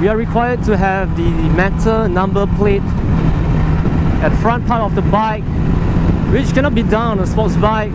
we are required to have the metal number plate at the front part of the bike, which cannot be done on a sports bike.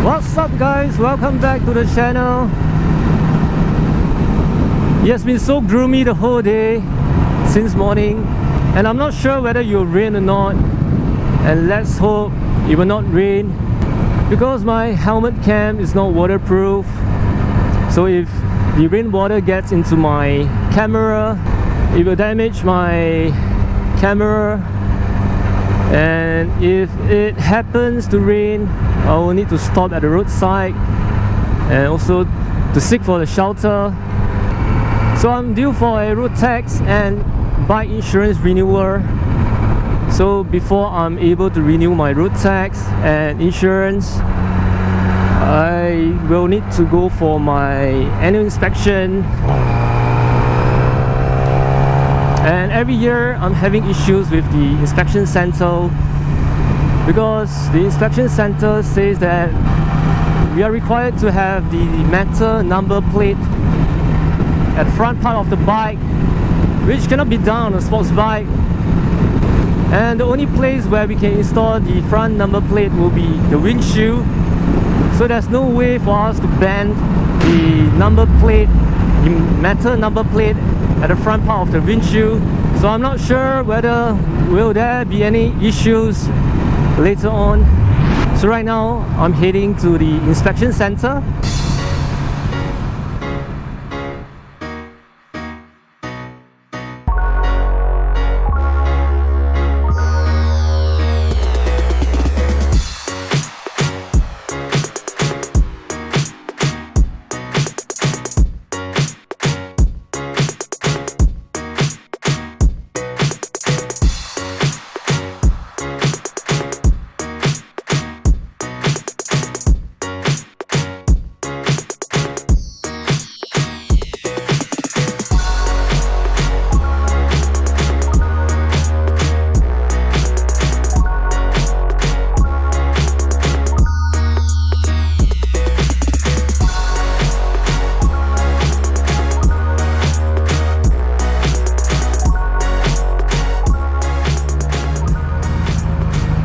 What's up guys, welcome back to the channel. It has been so gloomy the whole day since morning, and I'm not sure whether it will rain or not, and let's hope it will not rain because my helmet cam is not waterproof. So if the rainwater gets into my camera, it will damage my camera, and if it happens to rain, I will need to stop at the roadside and also to seek for the shelter. So I'm due for a road tax and bike insurance renewal. So before I'm able to renew my road tax and insurance, I will need to go for my annual inspection. And every year I'm having issues with the inspection center, because the inspection center says that we are required to have the metal number plate at the front part of the bike, which cannot be done on a sports bike. And the only place where we can install the front number plate will be the windshield. So there's no way for us to bend the number plate, the metal number plate at the front part of the windshield. So I'm not sure whether will there be any issues later on. So right now I'm heading to the inspection center.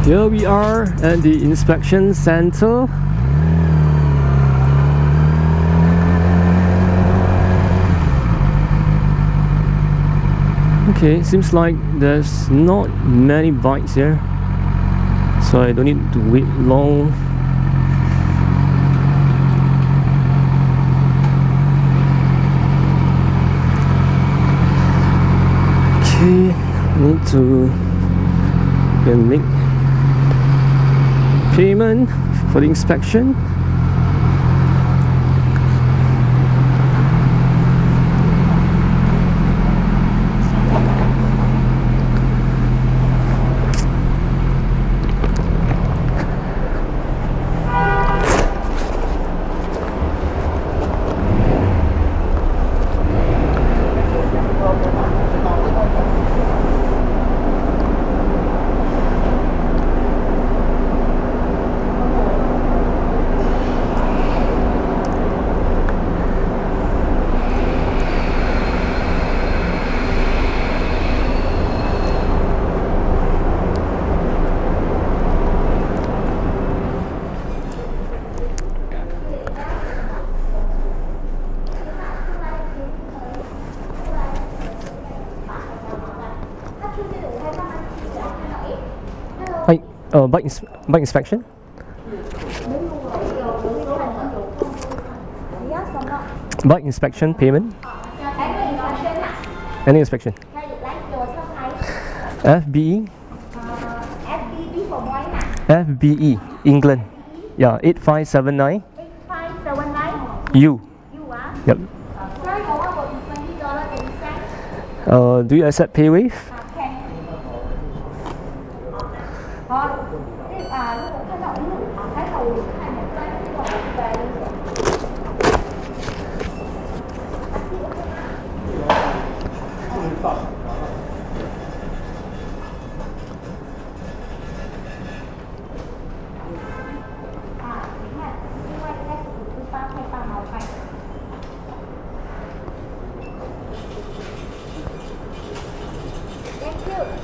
Here we are at the inspection center. Okay, seems like there's not many bikes here, so I don't need to wait long. Okay, I need to make payment for the inspection. bike inspection. Bike inspection payment. Any inspection. FBE. FBE England. Yeah, 8579. U. Yep. Do you accept PayWave?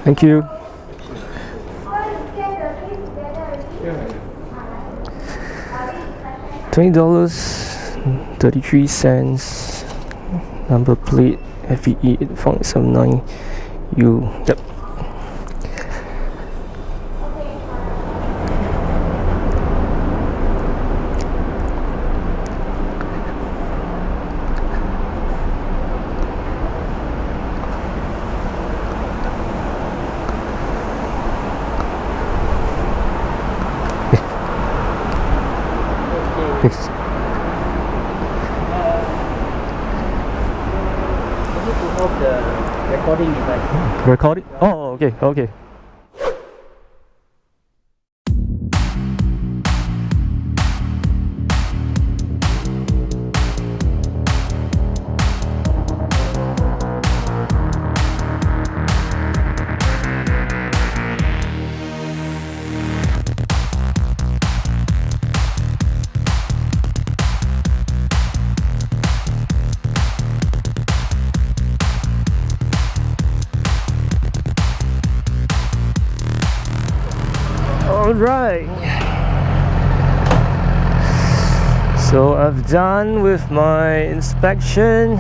Thank you. $20.33. Number plate FEE 8579 U. Yep. Thanks. The recording device. Recording? Oh, okay, okay. Alright, so I've done with my inspection.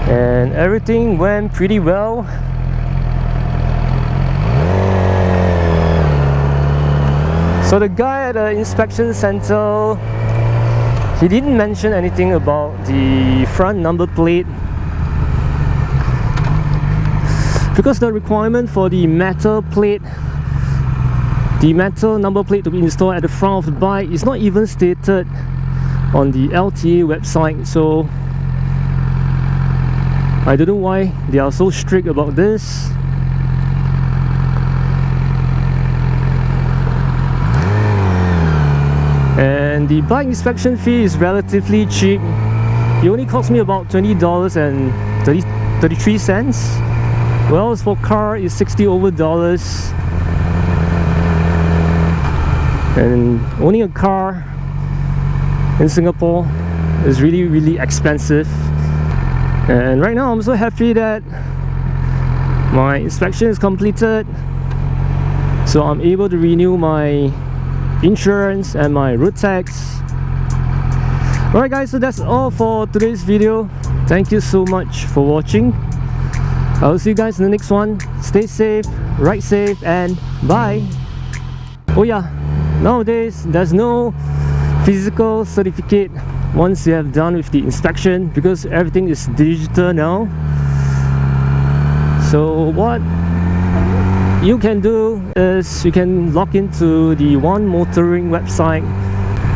And everything went pretty well. So the guy at the inspection center, he didn't mention anything about the front number plate, because the requirement for the metal plate, the metal number plate to be installed at the front of the bike is not even stated on the LTA website. So I don't know why they are so strict about this. And the bike inspection fee is relatively cheap. It only cost me about $20.33. Well, for car it's $60 over. And owning a car in Singapore is really expensive. And right now I'm so happy that my inspection is completed, so I'm able to renew my insurance and my road tax. Alright guys, so that's all for today's video. Thank you so much for watching. I will see you guys in the next one. Stay safe, ride safe, and bye. Oh yeah, nowadays there's no physical certificate once you have done with the inspection, because everything is digital now. So what you can do is you can log into the One Motoring website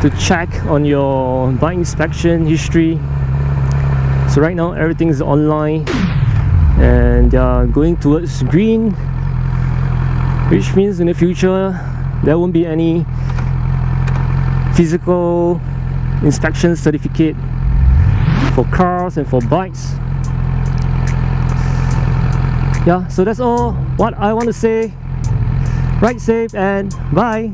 to check on your bike inspection history. So right now everything is online, and they are going towards green, which means in the future there won't be any physical inspection certificate for cars and for bikes. Yeah, so that's all what I want to say. Ride safe and bye.